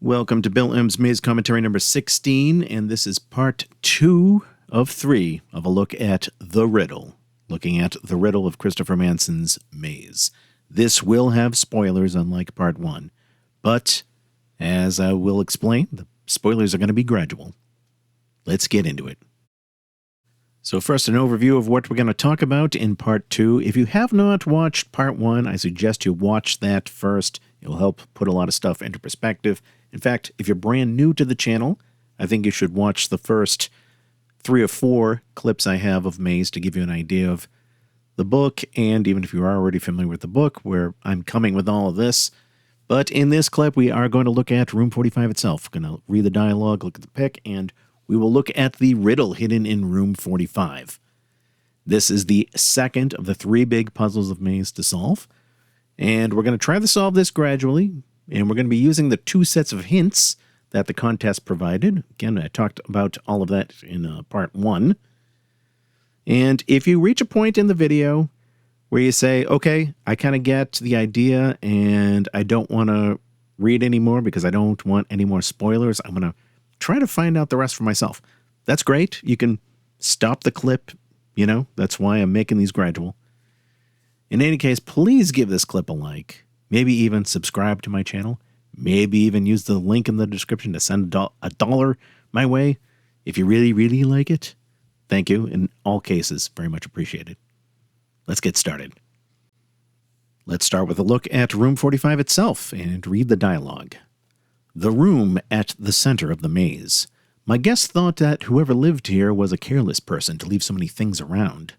Welcome to Bill M's Maze Commentary number 16, and this is part 2 of 3 of a look at The Riddle. Looking at The Riddle of Christopher Manson's Maze. This will have spoilers, unlike part 1, but, as I will explain, the spoilers are going to be gradual. Let's get into it. So first, an overview of what we're going to talk about in part 2. If you have not watched part 1, I suggest you watch that first. It will help put a lot of stuff into perspective. In fact, if you're brand new to the channel, I think you should watch the first 3 or 4 clips I have of Maze to give you an idea of the book, and even if you are already familiar with the book, where I'm coming with all of this. But in this clip, we are going to look at Room 45 itself. We're going to read the dialogue, look at the pic, and we will look at the riddle hidden in Room 45. This is the second of the 3 big puzzles of Maze to solve, and we're going to try to solve this gradually. And we're going to be using the 2 sets of hints that the contest provided. Again, I talked about all of that in part 1. And if you reach a point in the video where you say, okay, I kind of get the idea and I don't want to read anymore because I don't want any more spoilers, I'm going to try to find out the rest for myself. That's great. You can stop the clip. You know, that's why I'm making these gradual. In any case, please give this clip a like. Maybe even subscribe to my channel. Maybe even use the link in the description to send $1 my way if you really, really like it. Thank you. In all cases, very much appreciated. Let's get started. Let's start with a look at Room 45 itself and read the dialogue. The room at the center of the maze. My guests thought that whoever lived here was a careless person to leave so many things around.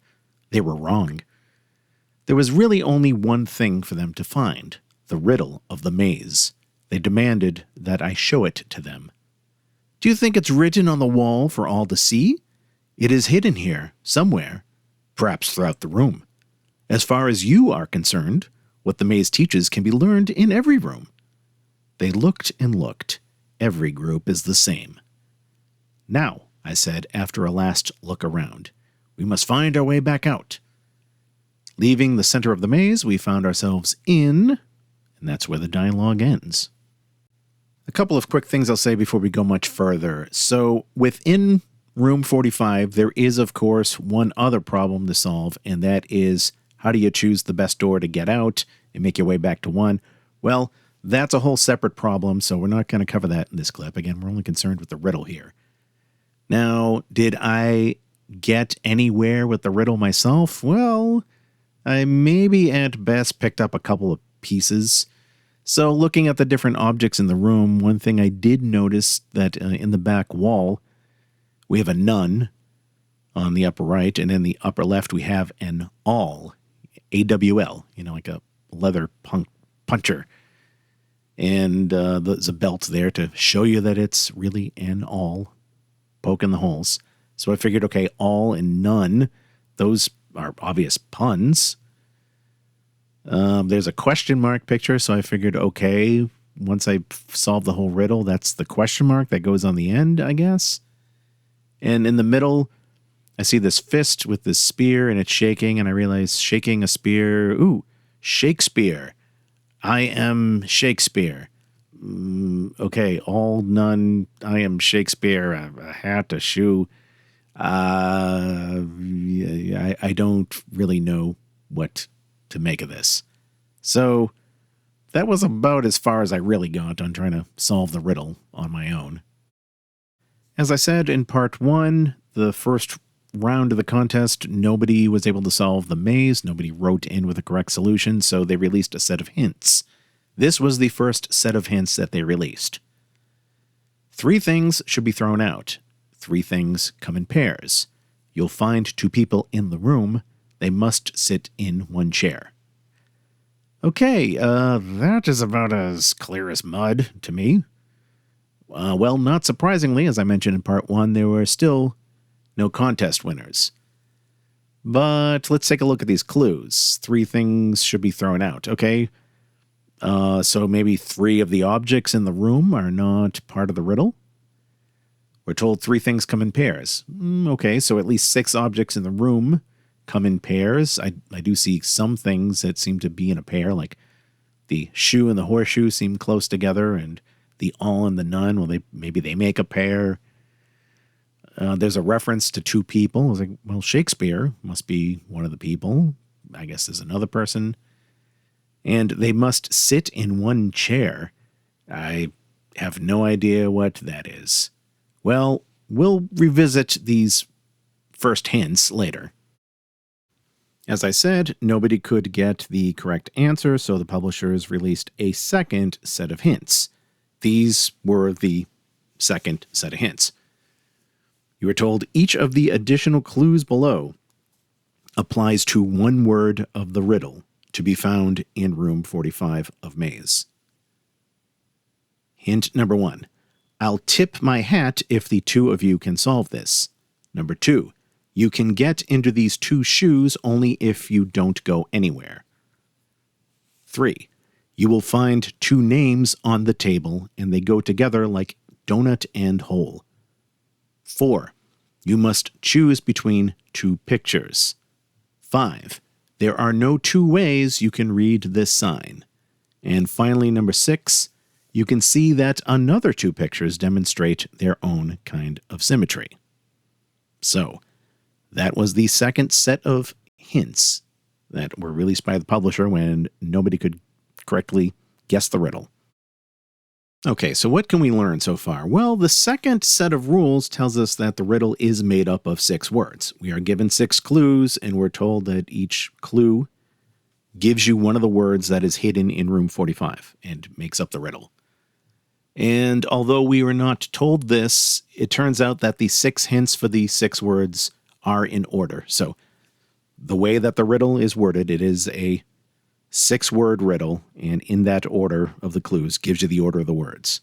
They were wrong. There was really only one thing for them to find, the riddle of the maze. They demanded that I show it to them. Do you think it's written on the wall for all to see? It is hidden here, somewhere, perhaps throughout the room. As far as you are concerned, what the maze teaches can be learned in every room. They looked and looked. Every group is the same. Now, I said after a last look around, we must find our way back out. Leaving the center of the maze, we found ourselves in, and that's where the dialogue ends. A couple of quick things I'll say before we go much further. So, within Room 45, there is, of course, one other problem to solve, and that is, how do you choose the best door to get out and make your way back to 1? Well, that's a whole separate problem, so we're not going to cover that in this clip. Again, we're only concerned with the riddle here. Now, did I get anywhere with the riddle myself? Well, I maybe at best picked up a couple of pieces. So looking at the different objects in the room, one thing I did notice that in the back wall, we have a nun on the upper right, and in the upper left we have an awl, A-W-L, you know, like a leather puncher. And there's a belt there to show you that it's really an awl, poking the holes. So I figured, okay, awl and nun, those are obvious puns. There's a question mark picture, so I figured, okay, once I solve the whole riddle, that's the question mark that goes on the end, I guess. And in the middle, I see this fist with this spear, and it's shaking, and I realize shaking a spear, ooh, Shakespeare. I am Shakespeare. Okay, all, none, I am Shakespeare, a hat, a shoe. I don't really know what to make of this. So that was about as far as I really got on trying to solve the riddle on my own. As I said in part 1, the first round of the contest, nobody was able to solve the maze. Nobody wrote in with a correct solution, so they released a set of hints. This was the first set of hints that they released. 3 things should be thrown out. 3 things come in pairs. You'll find 2 people in the room. They must sit in 1 chair. Okay, that is about as clear as mud to me. Well, not surprisingly, as I mentioned in part 1, there were still no contest winners. But let's take a look at these clues. 3 things should be thrown out. Okay, so maybe 3 of the objects in the room are not part of the riddle. We're told 3 things come in pairs. Okay, so at least 6 objects in the room come in pairs. I do see some things that seem to be in a pair, like the shoe and the horseshoe seem close together, and the all and the none. Well, maybe they make a pair. There's a reference to two people. I was like, well, Shakespeare must be one of the people. I guess there's another person. And they must sit in one chair. I have no idea what that is. Well, we'll revisit these first hints later. As I said, nobody could get the correct answer, so the publishers released a second set of hints. These were the second set of hints. You were told each of the additional clues below applies to one word of the riddle to be found in room 45 of Maze. Hint number 1. I'll tip my hat if the two of you can solve this. Number 2. You can get into these two shoes only if you don't go anywhere. 3. You will find two names on the table and they go together like donut and hole. 4. You must choose between two pictures. 5. There are no two ways you can read this sign. And finally, number 6. You can see that another two pictures demonstrate their own kind of symmetry. So, that was the second set of hints that were released by the publisher when nobody could correctly guess the riddle. Okay, so what can we learn so far? Well, the second set of rules tells us that the riddle is made up of 6 words. We are given 6 clues, and we're told that each clue gives you one of the words that is hidden in room 45 and makes up the riddle. And although we were not told this, it turns out that the 6 hints for the 6 words are in order. So the way that the riddle is worded, it is a 6-word riddle, and in that order of the clues gives you the order of the words.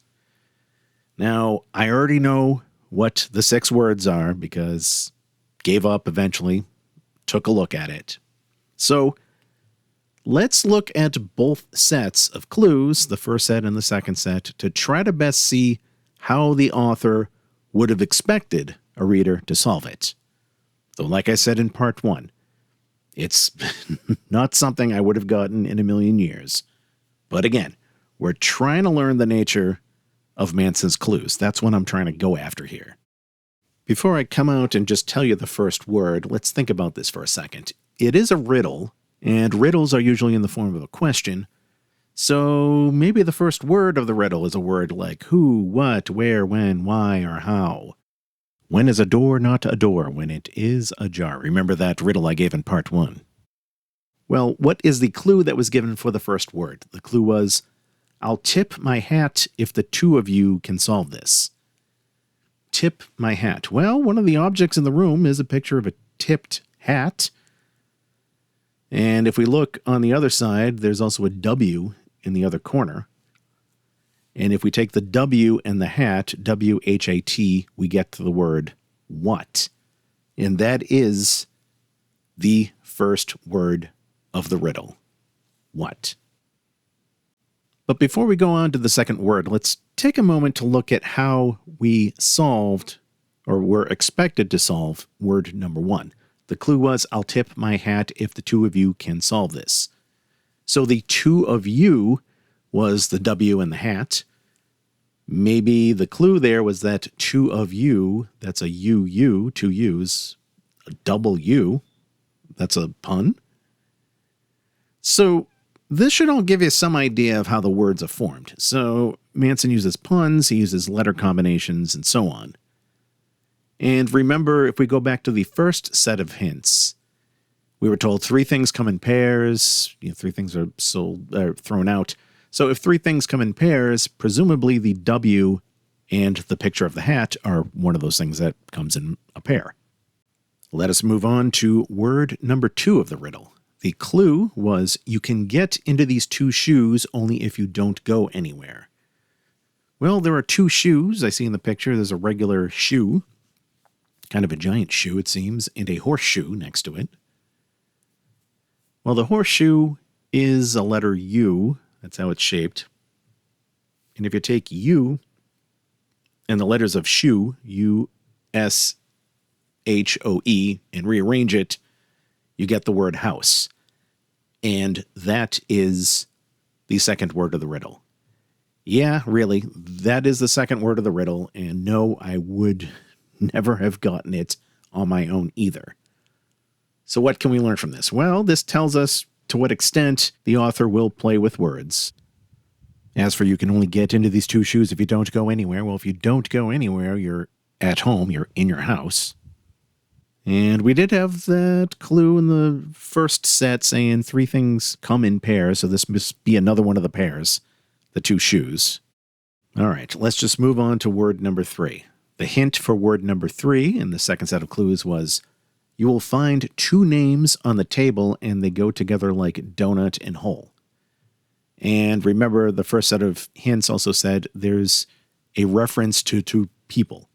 Now, I already know what the 6 words are because gave up eventually, took a look at it. So let's look at both sets of clues, the first set and the second set, to try to best see how the author would have expected a reader to solve it. Though, like I said in part 1, it's not something I would have gotten in a million years. But again, we're trying to learn the nature of Manson's clues. That's what I'm trying to go after here. Before I come out and just tell you the first word, let's think about this for a second. It is a riddle, and riddles are usually in the form of a question. So maybe the first word of the riddle is a word like who, what, where, when, why, or how. When is a door not a door when it is ajar? Remember that riddle I gave in part 1. Well, what is the clue that was given for the first word? The clue was, I'll tip my hat if the two of you can solve this. Tip my hat. Well, one of the objects in the room is a picture of a tipped hat. And if we look on the other side, there's also a W in the other corner. And if we take the W and the hat, W-H-A-T, we get to the word what. And that is the first word of the riddle. What. But before we go on to the second word, let's take a moment to look at how we solved, or were expected to solve, word number 1. The clue was, I'll tip my hat if the two of you can solve this. So the two of you was the W in the hat. Maybe the clue there was that two of you, that's a U, two U's, a double U, that's a pun. So this should all give you some idea of how the words are formed. So Manson uses puns, he uses letter combinations, and so on. And remember, if we go back to the first set of hints, we were told 3 things come in pairs, 3 things are thrown out. So if 3 things come in pairs, presumably the W and the picture of the hat are one of those things that comes in a pair. Let us move on to word number 2 of the riddle. The clue was, you can get into these 2 shoes only if you don't go anywhere. Well, there are 2 shoes. I see in the picture there's a regular shoe, kind of a giant shoe it seems, and a horseshoe next to it. Well, the horseshoe is a letter U. That's how it's shaped. And if you take U and the letters of shoe, U-S-H-O-E, and rearrange it, you get the word house. And that is the second word of the riddle. Yeah, really. That is the second word of the riddle, and no, I would never have gotten it on my own either. So what can we learn from this? Well, this tells us to what extent the author will play with words. As for you can only get into these two shoes if you don't go anywhere. Well, if you don't go anywhere, you're at home, you're in your house. And we did have that clue in the first set saying three things come in pairs, so this must be another one of the pairs, the two shoes. All right, let's just move on to word number 3. The hint for word number 3 in the second set of clues was, you will find two names on the table and they go together like donut and hole. And remember, the first set of hints also said there's a reference to two people.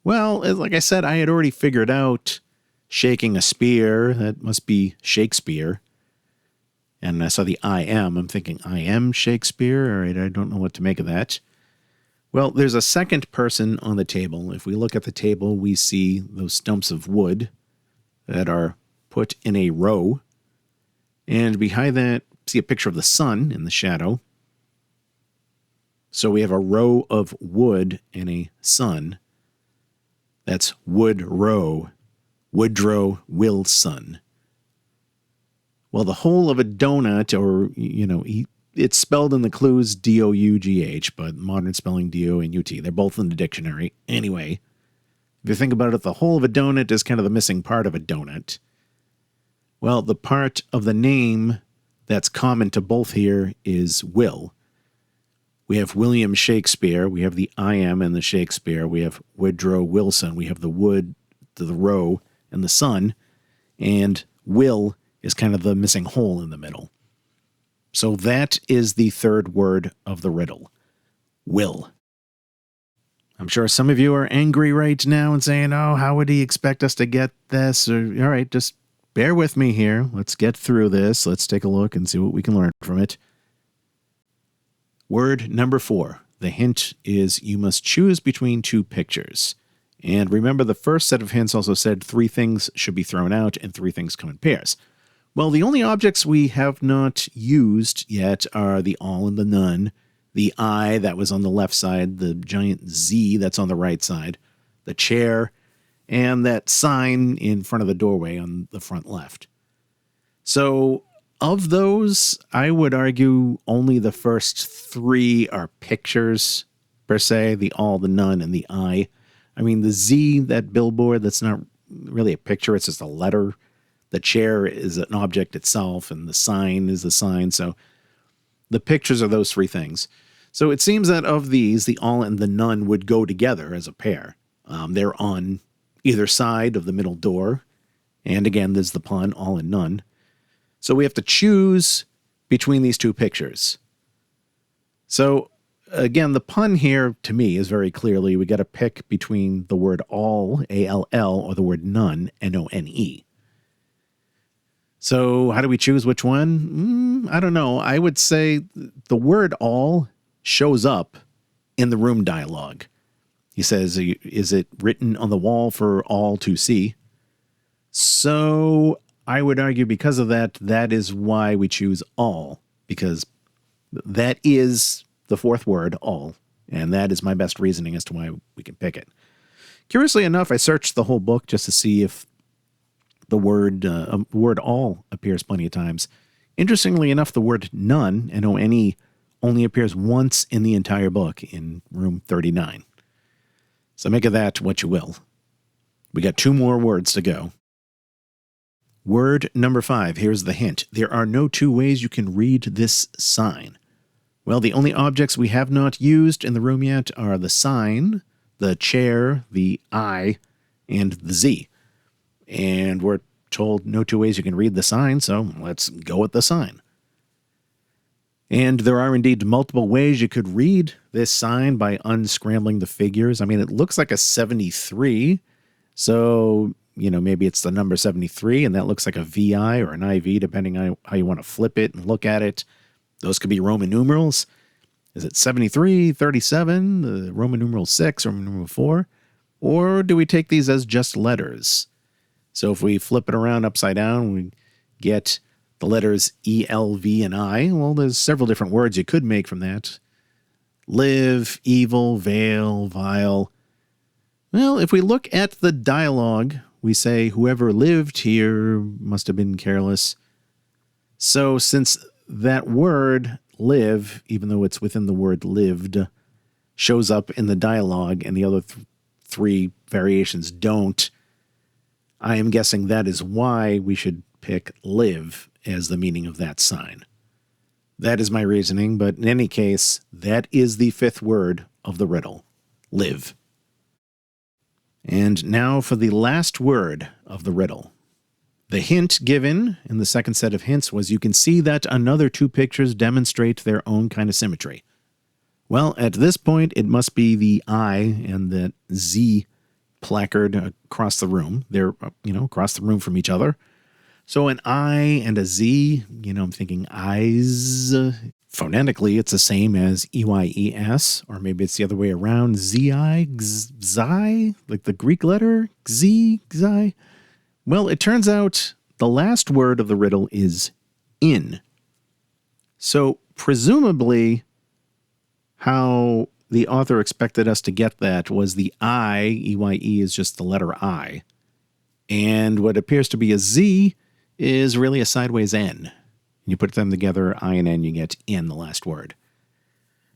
Well, like I said, I had already figured out shaking a spear. That must be Shakespeare. And I saw the I am. I'm thinking, I am Shakespeare? All right, I don't know what to make of that. Well, there's a second person on the table. If we look at the table, we see those stumps of wood that are put in a row. And behind that, see a picture of the sun in the shadow. So we have a row of wood and a sun. That's Woodrow, Wilson. Well, the whole of a donut, or, it's spelled in the clues D-O-U-G-H, but modern spelling D-O-N-U-T. They're both in the dictionary. Anyway, if you think about it, the whole of a donut is kind of the missing part of a donut. Well, the part of the name that's common to both here is Will. We have William Shakespeare, we have the I am and the Shakespeare, we have Woodrow Wilson, we have the wood, the row, and the sun, and Will is kind of the missing hole in the middle. So that is the third word of the riddle. Will. I'm sure some of you are angry right now and saying, oh, how would he expect us to get this? Or, all right, just bear with me here. Let's get through this. Let's take a look and see what we can learn from it. Word number 4. The hint is you must choose between two pictures. And remember, the first set of hints also said 3 things should be thrown out and 3 things come in pairs. Well, the only objects we have not used yet are the all and the none, the I that was on the left side, the giant Z that's on the right side, the chair, and that sign in front of the doorway on the front left. So of those, I would argue only the first 3 are pictures, per se, the all, the none, and the I. I mean, the Z, that billboard, that's not really a picture, it's just a letter. The chair is an object itself, and the sign is the sign. So the pictures are those 3 things. So it seems that of these, the all and the none would go together as a pair. They're on either side of the middle door. And again, there's the pun, all and none. So we have to choose between these 2 pictures. So again, the pun here to me is very clearly we got to pick between the word all, A-L-L, or the word none, N-O-N-E. So how do we choose which one? I don't know. I would say the word all shows up in the room dialogue. He says, is it written on the wall for all to see? So I would argue because of that, that is why we choose all, because that is the 4th word, all, and that is my best reasoning as to why we can pick it. Curiously enough, I searched the whole book just to see if the word all appears plenty of times. Interestingly enough, the word none, N-O-N-E, only appears once in the entire book in room 39. So make of that what you will. We got 2 more words to go. Word number 5. Here's the hint. There are no 2 ways you can read this sign. Well, the only objects we have not used in the room yet are the sign, the chair, the I, and the Z. And we're told no 2 ways you can read the sign, so let's go with the sign. And there are indeed multiple ways you could read this sign by unscrambling the figures. I mean, it looks like a 73, so, maybe it's the number 73, and that looks like a VI or an IV, depending on how you want to flip it and look at it. Those could be Roman numerals. Is it 73, 37, the Roman numeral 6, Roman numeral 4? Or do we take these as just letters? So if we flip it around upside down, we get the letters E, L, V, and I. Well, there's several different words you could make from that. Live, evil, veil, vile. Well, if we look at the dialogue, we say whoever lived here must have been careless. So since that word, live, even though it's within the word lived, shows up in the dialogue and the other three variations don't, I am guessing that is why we should pick live as the meaning of that sign. That is my reasoning, but in any case, that is the fifth word of the riddle, live. And now for the last word of the riddle. The hint given in the second set of hints was you can see that another two pictures demonstrate their own kind of symmetry. Well, at this point, it must be the I and the Z placard across the room. They're, across the room from each other. So an I and a Z, I'm thinking eyes. Phonetically, it's the same as EYES, or maybe it's the other way around. Z-I, Xi, like the Greek letter, Xi. Well, it turns out the last word of the riddle is in. So presumably, how the author expected us to get that was the I, EYE, is just the letter I. And what appears to be a Z is really a sideways N. You put them together, I and N, you get in, the last word.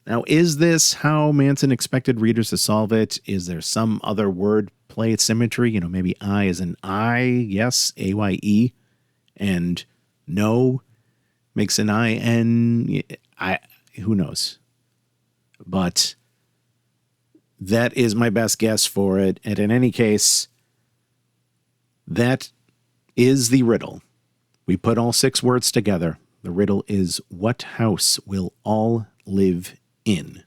Now, is this how Manson expected readers to solve it? Is there some other word play symmetry? Maybe I is an I, yes, AYE, and no makes an IN. Who knows? But that is my best guess for it. And in any case, that is the riddle. We put all six words together. The riddle is, what house will all live in?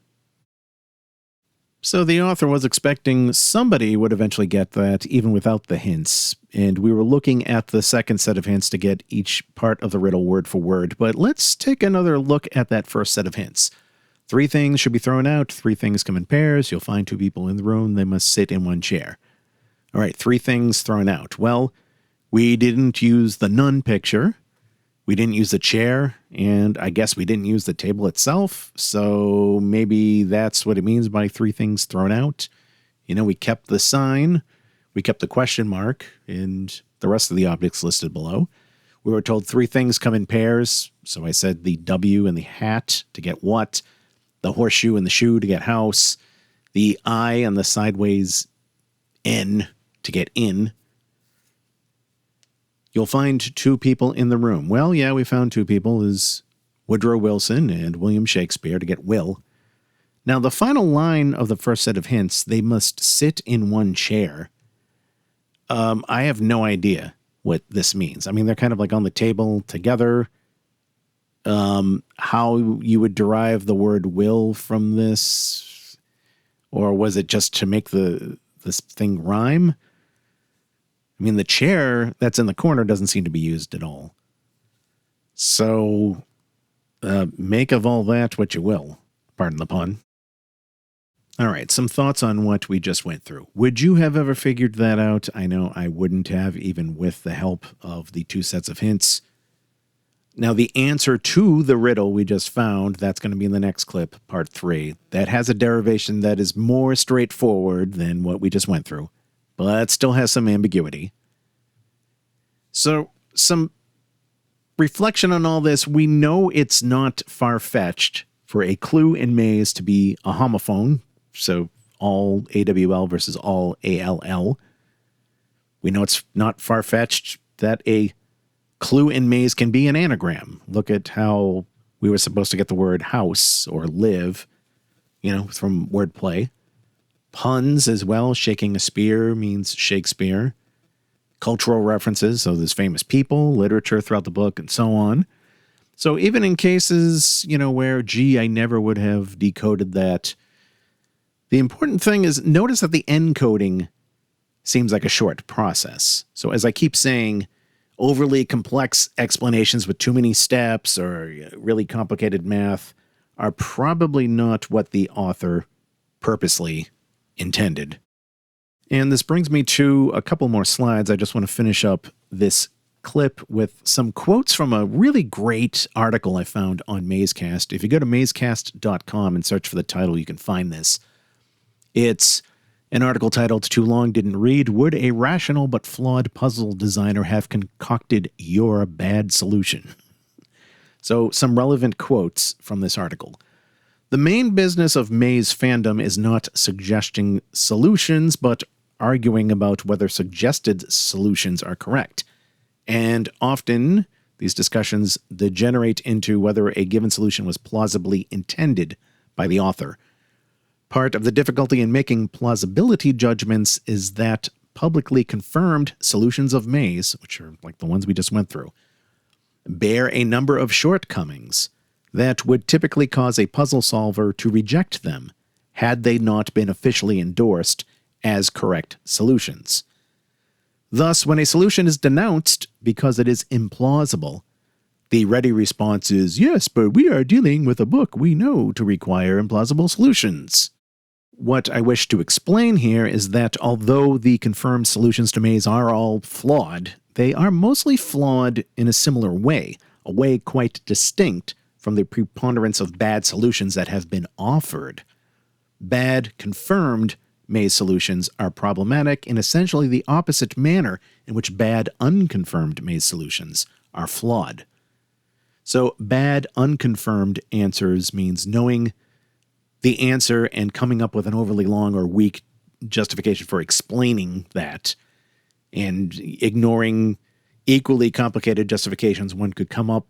So the author was expecting somebody would eventually get that, even without the hints. And we were looking at the second set of hints to get each part of the riddle word for word. But let's take another look at that first set of hints. 3 things should be thrown out. 3 things come in pairs. You'll find 2 people in the room. They must sit in one chair. All right, 3 things thrown out. Well, we didn't use the nun picture. We didn't use the chair. And I guess we didn't use the table itself. So maybe that's what it means by 3 things thrown out. We kept the sign. We kept the question mark and the rest of the objects listed below. We were told 3 things come in pairs. So I said the W and the hat to get what, the horseshoe and the shoe to get house, the I and the sideways N to get in. You'll find 2 people in the room. Well, yeah, we found 2 people, is Woodrow Wilson and William Shakespeare to get Will. Now, the final line of the first set of hints, they must sit in one chair. I have no idea what this means. I mean, they're kind of like on the table together. How you would derive the word will from this, or was it just to make this thing rhyme? I mean, the chair that's in the corner doesn't seem to be used at all. So, make of all that what you will. Pardon the pun. All right, some thoughts on what we just went through. Would you have ever figured that out? I know I wouldn't have, even with the help of the 2 sets of hints. Now, the answer to the riddle we just found, that's going to be in the next clip, part 3. That has a derivation that is more straightforward than what we just went through, but still has some ambiguity. So, some reflection on all this. We know it's not far-fetched for a clue in maze to be a homophone, so all AWL versus all ALL. We know it's not far-fetched that a clue in maze can be an anagram. Look at how we were supposed to get the word house or live, from wordplay. Puns as well. Shaking a spear means Shakespeare. Cultural references, so there's famous people, literature throughout the book, and so on. So even in cases, where, I never would have decoded that, the important thing is, notice that the encoding seems like a short process. So as I keep saying, overly complex explanations with too many steps or really complicated math are probably not what the author purposely intended. And this brings me to a couple more slides. I just want to finish up this clip with some quotes from a really great article I found on MazeCast. If you go to mazecast.com and search for the title, you can find this. It's an article titled, Too Long Didn't Read, Would a Rational but Flawed Puzzle Designer Have Concocted Your Bad Solution? So some relevant quotes from this article. The main business of maze fandom is not suggesting solutions, but arguing about whether suggested solutions are correct. And often, these discussions degenerate into whether a given solution was plausibly intended by the author. Part of the difficulty in making plausibility judgments is that publicly confirmed solutions of maze, which are like the ones we just went through, bear a number of shortcomings that would typically cause a puzzle solver to reject them had they not been officially endorsed as correct solutions. Thus, when a solution is denounced because it is implausible, the ready response is, yes, but we are dealing with a book we know to require implausible solutions. What I wish to explain here is that although the confirmed solutions to maze are all flawed, they are mostly flawed in a similar way, a way quite distinct from the preponderance of bad solutions that have been offered. Bad confirmed maze solutions are problematic in essentially the opposite manner in which bad unconfirmed maze solutions are flawed. So bad unconfirmed answers means knowing the answer and coming up with an overly long or weak justification for explaining that, and ignoring equally complicated justifications one could come up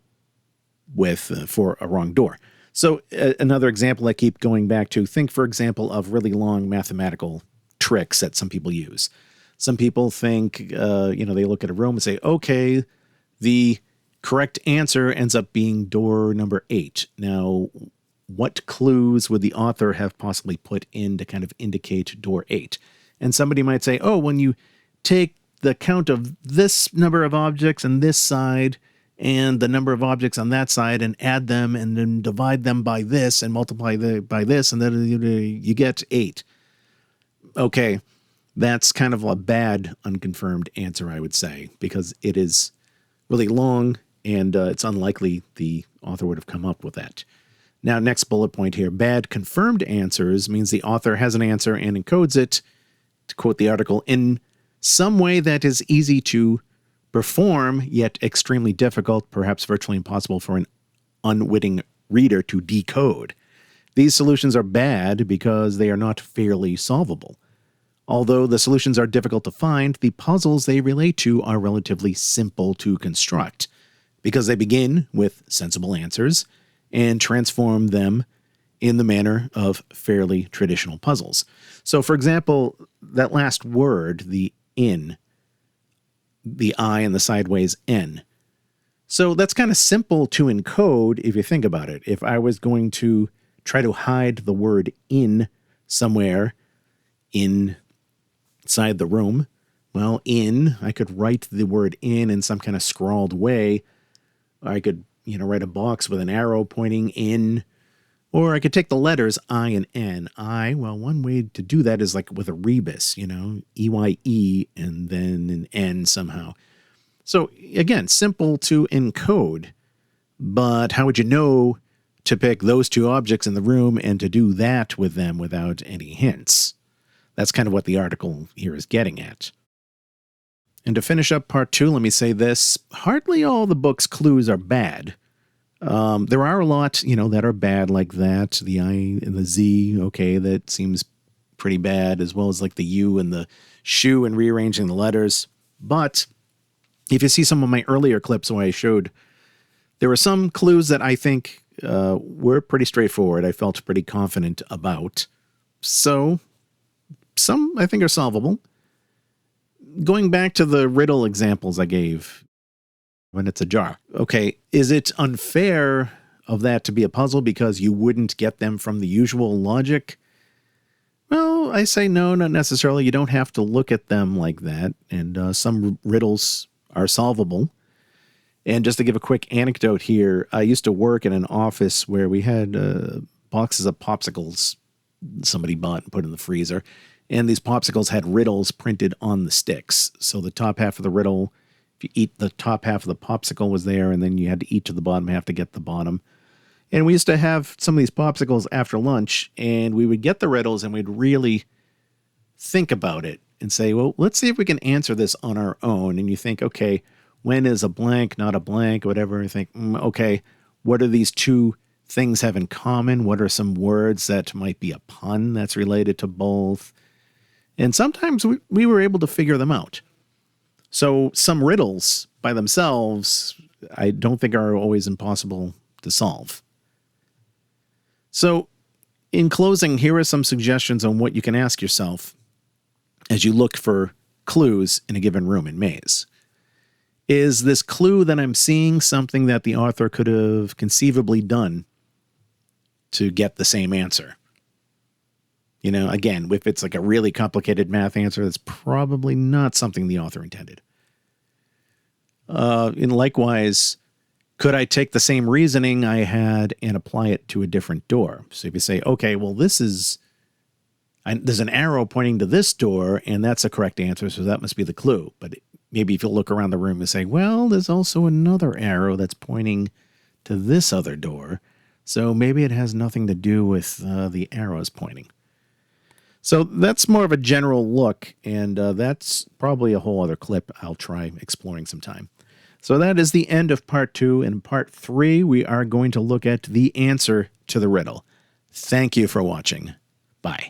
with for a wrong door. So another example I keep going back to, think, for example, of really long mathematical tricks that some people use. Some people think, they look at a room and say, okay, the correct answer ends up being door number 8. Now, what clues would the author have possibly put in to kind of indicate door 8? And somebody might say, oh, when you take the count of this number of objects on this side and the number of objects on that side and add them and then divide them by this and multiply by this, and then you get 8. Okay, that's kind of a bad unconfirmed answer, I would say, because it is really long and it's unlikely the author would have come up with that. Now, next bullet point here, bad confirmed answers means the author has an answer and encodes it, to quote the article, in some way that is easy to perform, yet extremely difficult, perhaps virtually impossible for an unwitting reader to decode. These solutions are bad because they are not fairly solvable. Although the solutions are difficult to find, the puzzles they relate to are relatively simple to construct, because they begin with sensible answers and transform them in the manner of fairly traditional puzzles. So, for example, that last word, the in, the I and the sideways N. So that's kind of simple to encode if you think about it. If I was going to try to hide the word in somewhere inside the room, well, I could write the word in some kind of scrawled way. Or I could, write a box with an arrow pointing in. Or I could take the letters I and N. One way to do that is like with a rebus, EYE, and then an N somehow. So again, simple to encode, but how would you know to pick those two objects in the room and to do that with them without any hints? That's kind of what the article here is getting at. And to finish up part 2, let me say this. Hardly all the book's clues are bad. There are a lot, that are bad like that. The I and the Z, okay, that seems pretty bad, as well as like the U and the shoe and rearranging the letters. But if you see some of my earlier clips where I showed, there were some clues that I think were pretty straightforward. I felt pretty confident about. So some I think are solvable. Going back to the riddle examples I gave, when it's a jar. Okay, is it unfair of that to be a puzzle because you wouldn't get them from the usual logic? Well, I say no, not necessarily. You don't have to look at them like that, and some riddles are solvable. And just to give a quick anecdote here, I used to work in an office where we had boxes of popsicles somebody bought and put in the freezer, and these popsicles had riddles printed on the sticks. So the top half of the riddle If you eat the top half of the popsicle was there, and then you had to eat to the bottom half to get the bottom. And we used to have some of these popsicles after lunch, and we would get the riddles, and we'd really think about it and say, well, let's see if we can answer this on our own. And you think, okay, when is a blank not a blank, whatever. You think, okay, what do these two things have in common? What are some words that might be a pun that's related to both? And sometimes we were able to figure them out. So some riddles by themselves, I don't think are always impossible to solve. So in closing, here are some suggestions on what you can ask yourself as you look for clues in a given room in maze. Is this clue that I'm seeing something that the author could have conceivably done to get the same answer? You know, again, if it's like a really complicated math answer, that's probably not something the author intended. And likewise, could I take the same reasoning I had and apply it to a different door? So if you say, okay, well, there's an arrow pointing to this door, and that's a correct answer, so that must be the clue. But maybe if you look around the room and say, well, there's also another arrow that's pointing to this other door, so maybe it has nothing to do with the arrows pointing. So that's more of a general look, and that's probably a whole other clip I'll try exploring sometime. So that is the end of part 2. In part 3, we are going to look at the answer to the riddle. Thank you for watching. Bye.